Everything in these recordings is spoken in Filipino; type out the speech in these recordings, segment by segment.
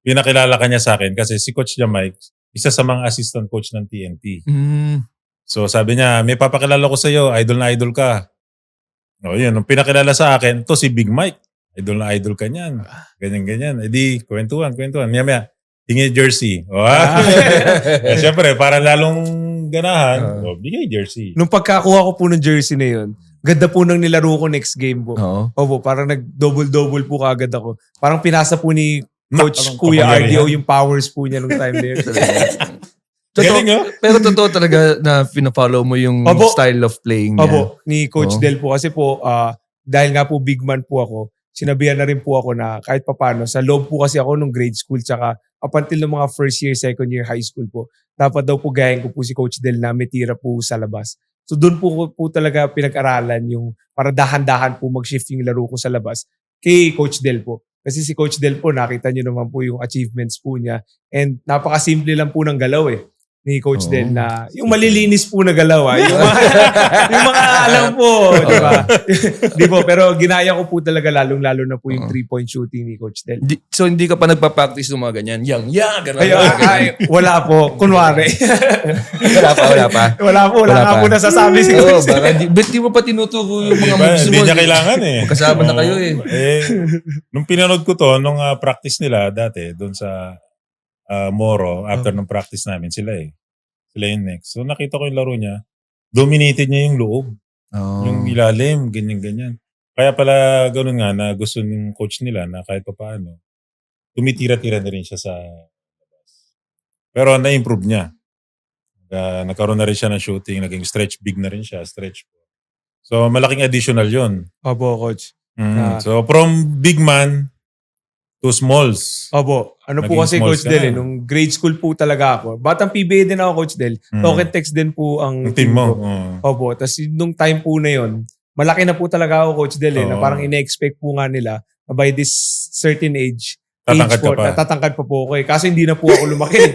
pinakilala ka niya sa akin kasi si Coach Jamike, isa sa mga assistant coach ng TNT. So sabi niya, may papakilala ko sa iyo, idol na idol ka. O yun, nung pinakilala sa akin, to si Big Mike. Idol na idol ka niyan. Ganyan-ganyan. E di, kwentuhan. Maya-maya, tingin jersey. Siyempre, para lalong ganahan, bigay jersey. Nung pagkakuha ko po ng jersey na yun, ganda po nang nilaro ko next game po. Opo, parang nag-double-double po kagad ako. Parang pinasa po ni Coach Kuya RDO yung powers po niya nung time na yun. Pero totoo talaga na pina-follow mo yung style of playing niya. Opo, ni Coach Del po. Kasi po, dahil nga po big man po ako, sinabihan na rin po ako na kahit papano, sa loob po kasi ako nung grade school, tsaka up until ng mga first year, second year high school po, dapat daw po gayahin ko po si Coach Del na may tira po sa labas. So doon po talaga pinag-aralan yung para dahan-dahan po mag-shift yung laro ko sa labas kay Coach Del po. Kasi si Coach Del po, nakita niyo naman po yung achievements po niya. And napakasimple lang po ng galaw ni Coach Del na yung malilinis po na galaw. Yung mga alam po. Diba? Di po, pero ginaya ko po talaga lalong-lalo na po yung 3-point shooting ni Coach Del. So hindi ka pa nagpa-practice ng mga ganyan? Ganun. Wala po. Kunwari. Wala pa. Wala nga po nasasabi si Coach Del. Ba't di mo pa tinuturo yung mga moves mo? Hindi niya kailangan Magkasama na kayo Nung pinanood ko to, nung practice nila dati, doon sa Moro, after ng practice namin, sila yung next. So nakita ko yung laro niya, dominated niya yung loob. Yung ilalim, ganyan-ganyan. Kaya pala ganun nga na gusto ng coach nila na kahit pa paano, tumitira-tira na rin siya sa labas. Pero na-improve niya. Nagkaroon na rin siya ng shooting, naging stretch big na rin siya, stretch. So malaking additional yun. Opo, Coach. So from big man to smalls. Opo. Ano po kasi Coach Del, nung grade school po talaga ako. Batang PBA din ako, Coach Del. Talk and text din po ang team mo. Opo. Tapos nung time po na yon, malaki na po talaga ako, Coach Del, na parang ine-expect po nga nila na by this certain age, natatangkad pa po ako Kaso hindi na po ako lumaki.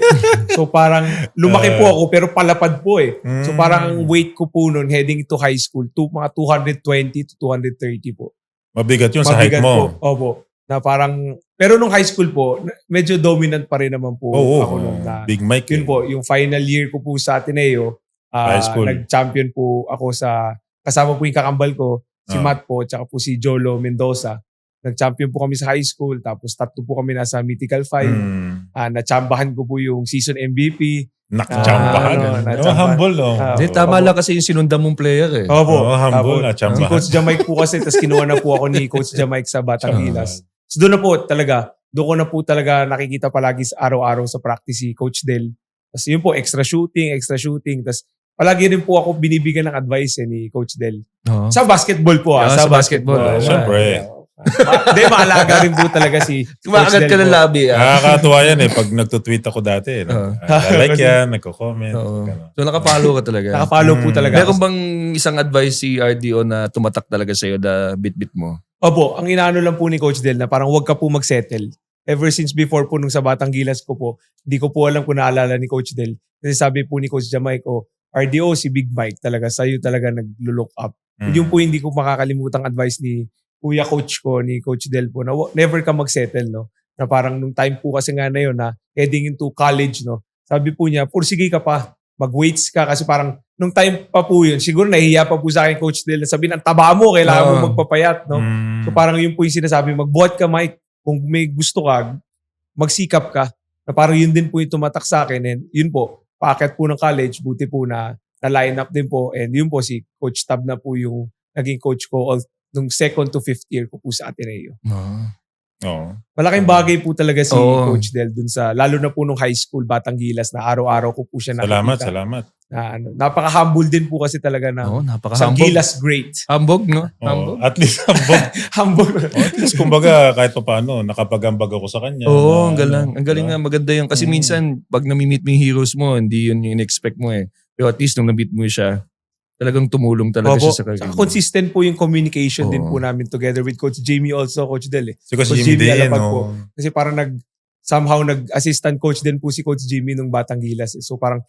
So parang lumaki po ako pero palapad po So parang weight ko po noon heading to high school, mga 220 to 230 po. Mabigat yun sa height mo. Po. Opo. Na parang, pero nung high school po, medyo dominant pa rin naman po ako nung Big Mike. Yun po, yung final year ko po sa Ateneo, nag-champion po ako kasama po yung kakambal ko, si Matt po, tsaka po si Jolo Mendoza. Nag-champion po kami sa high school, tapos tatlo po kami nasa Mythical 5. Na-chambahan ko po yung season MVP. Nakachambahan. Humble, tama lang kasi yung sinundan mong player Opo. Humble na chambahan. Si Coach Jamike po kasi, tapos kinuha na po ako ni Coach Jamike sa Batangilas. So doon ko na po talaga nakikita palagi sa araw-araw sa practice si Coach Del. Tapos yun po, extra shooting. Tapos palagi rin po ako binibigyan ng advice ni Coach Del. Sa basketball po. Sa basketball. Siyempre. Hindi, maalaga rin po talaga si Kumakagat ka ng labi. Nakakatuwa yan pag nagtutweet ako dati. Like yan, nagko-comment. So nakapollow ka talaga. Nakapollow po talaga. Meron bang isang advice si RDO na tumatak talaga sa'yo na bit-bit mo? Opo, ang inaano lang po ni Coach Del na parang huwag ka po mag-settle. Ever since before po nung sa Batangilas ko po, hindi ko po alam kung naalala ni Coach Del. Kasi sabi po ni Coach Jamike, RDO, si Big Mike talaga, sa'yo talaga nag-look up. Yung po hindi ko makakalimutang advice ni kuya coach ko, ni Coach Del po, na never ka mag-settle, no? Na parang nung time po kasi nga na yun, na heading into college, no? Sabi po niya, pursige ka pa, mag-weights ka, kasi parang nung time pa po yun, siguro nahihiya pa po sa akin Coach Del, na sabihin, ang taba mo, kailangan mo magpapayat, no? So parang yun po yung sinasabi, magbuhat ka, Mike, kung may gusto ka, magsikap ka, na parang yun din po yung tumatak sa akin, and yun po, paakyat po ng college, buti po na line up din po, and yun po si Coach Tab na po yung naging coach ko nung second to fifth year ko po sa Ateneo. Malaking bagay po talaga si Coach Del dun sa, lalo na po nung high school, Batangilas, na araw-araw ko po siya nakikita. Salamat. Napaka-humble din po kasi talaga na sa Gilas great. Hambog, no? Hambog. At least hambog. Hambog. At least kumbaga kahit pa paano, nakapagambag ako sa kanya. Ang galing. Ang galing nga, maganda yun. Kasi minsan, pag nami-meet mo yung heroes mo, hindi yun yung in-expect mo Pero at least nung na-meet mo siya, talagang tumulong talaga siya sa career. Consistent po yung communication din po namin together with Coach Jamie also, Coach Del. Si Coach Jamie din, po. Kasi parang somehow nag-assistant coach din po si Coach Jamie nung Batangilas. So parang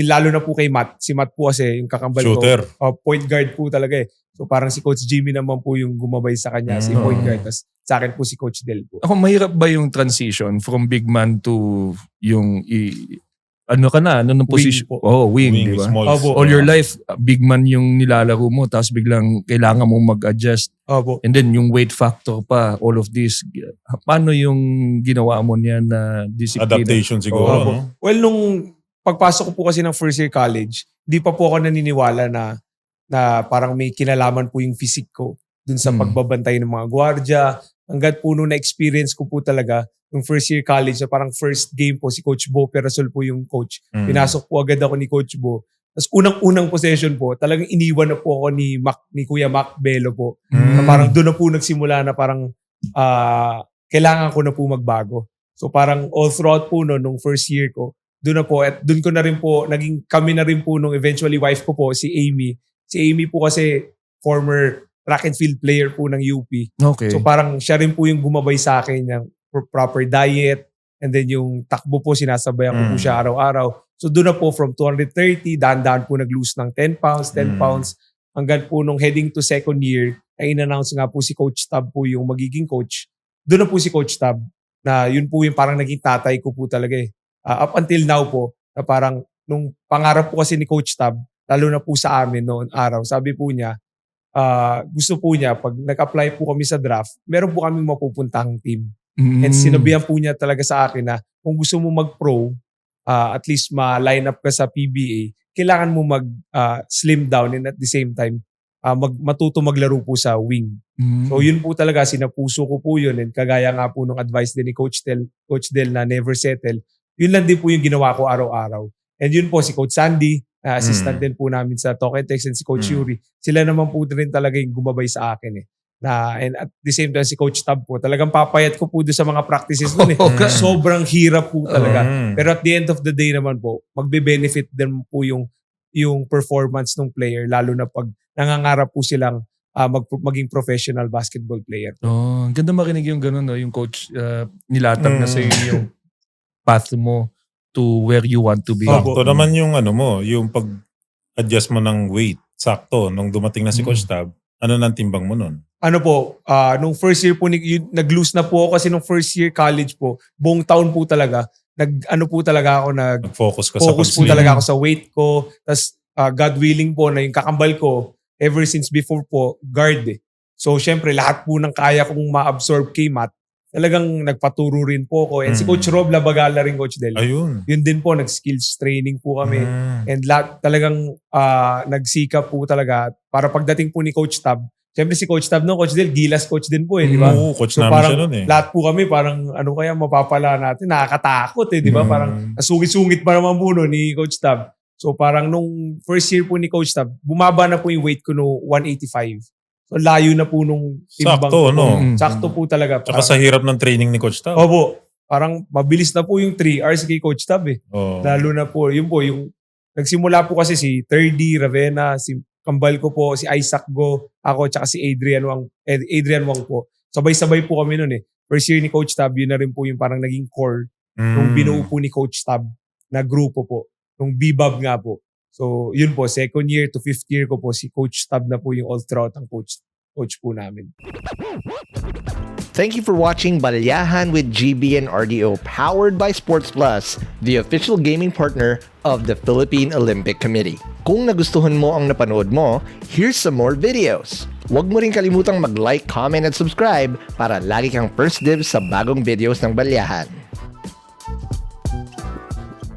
lalo na po kay Matt. Si Matt po kasi yung kakambal Shooter. ko. Point guard po talaga eh. So parang si Coach Jimmy naman po yung gumabay sa kanya, si point guard. Tapos sa akin po si Coach Del po. Ako, mahirap ba yung transition from big man to yung ano ka na? Ano ng position? po. Wing, di ba? small. Opo. All your life, big man yung nilalaro mo, tapos biglang kailangan mo mag-adjust. Opo. And then yung weight factor pa, all of this. Paano yung ginawa mo niyan na disiplina? Adaptation siguro, Opo. no? Well, nung pagpasok ko po kasi ng first year college, di pa po ako naniniwala na parang may kinalaman po yung physique ko dun sa pagbabantay ng mga gwardiya. Hanggat po nung na-experience ko po talaga yung first year college na parang first game po si Coach Bo Perasol po yung coach. Pinasok po agad ako ni Coach Bo. Tapos unang-unang possession po, talagang iniwan na po ako ni Kuya Mac Bello po. Na parang doon na po nagsimula na parang kailangan ko na po magbago. So parang all throughout po nung first year ko, doon na po, at doon ko na rin po, naging kami na rin po nung eventually wife ko po, si Amy. Si Amy po kasi former track and field player po ng UP. Okay. So parang siya rin po yung gumabay sa akin ng proper diet, and then yung takbo po sinasabayan ko po siya araw-araw. So doon na po from 230, dahan-dahan po nag-lose ng 10 pounds, 10 pounds, hanggang po nung heading to second year, ay in-announce nga po si Coach Tab po yung magiging coach. Doon na po si Coach Tab, na yun po yung parang naging tatay ko po talaga eh. Up until now po, na parang nung pangarap po kasi ni Coach Tab, lalo na po sa amin noon araw, sabi po niya, gusto po niya, pag nag-apply po kami sa draft, meron po kaming mapupuntahang team. And sinabihan po niya talaga sa akin na kung gusto mo mag-pro, at least ma-line up ka sa PBA, kailangan mo mag-slim down and at the same time, matuto maglaro po sa wing. So yun po talaga, sinapuso ko po yun. And kagaya nga po nung advice din ni Coach Del na never settle, yun lang din po yung ginawa ko araw-araw. And yun po si Coach Sandy, assistant din po namin sa Talk and Text, and si Coach Yuri. Sila naman po rin talaga yung gumabay sa akin eh. And at the same time si Coach Tab po, talagang papayat ko po doon sa mga practices doon eh. Sobrang hirap po talaga. Pero at the end of the day naman po, magbe-benefit din po yung performance ng player, lalo na pag nangangarap po silang maging professional basketball player. Ang ganda marinig yung gano'n, no? Yung coach nilatag na sa yung path mo to where you want to be. Sakto naman yung yung pag-adjust mo ng weight. Sakto. Nung dumating na si Coach Tab, ano nang timbang mo nun? Ano po, nung first year po, nag-lose na po ako kasi nung first year college po, buong taon po talaga, Nag-focus ka sa focus po pag-slim. talaga ako sa weight ko. Tapos God willing po na yung kakambal ko, ever since before po, guard eh. So syempre lahat po ng kaya kong ma-absorb kay Matt, talagang nagpaturo rin po ako. And si Coach Rob Labagala rin, Coach Del. Ayun. Yun din po, nag-skills training po kami. And lahat talagang nagsikap po talaga para pagdating po ni Coach Tab. Siyempre si Coach Tab no, Coach Del, Gilas coach din po eh, di ba? Oo, coach So namin parang siya nun eh. lahat po kami parang ano kaya mapapala natin, nakakatakot eh, di ba? Parang nasungit-sungit pa naman po no, ni Coach Tab. So parang nung first year po ni Coach Tab, bumaba na po yung weight ko no 185. So layo na po nung timbang Sakto, ko. no? Sakto po talaga. Tsaka sa hirap ng training ni Coach Tab. Opo. Parang mabilis na po yung 3 hours kay Coach Tab eh. Oh. Lalo na po, yung nagsimula po kasi si 3D, Ravenna, si kambal ko po, si Isaac Go, ako, tsaka si Adrian Wang po. Sabay-sabay po kami nun eh. First year ni Coach Tab, yun na rin po yung parang naging core nung binuo po ni Coach Tab na grupo po. Nung B-Bob nga po. So, yun po, second year to fifth year ko po, si Coach Tab na po yung all throughout ang coach po namin. Thank you for watching Balyahan with GB and RDO, powered by Sports Plus, the official gaming partner of the Philippine Olympic Committee. Kung nagustuhan mo ang napanood mo, here's some more videos. Huwag mo rin kalimutang mag-like, comment at subscribe para lagi kang first dibs sa bagong videos ng Balyahan.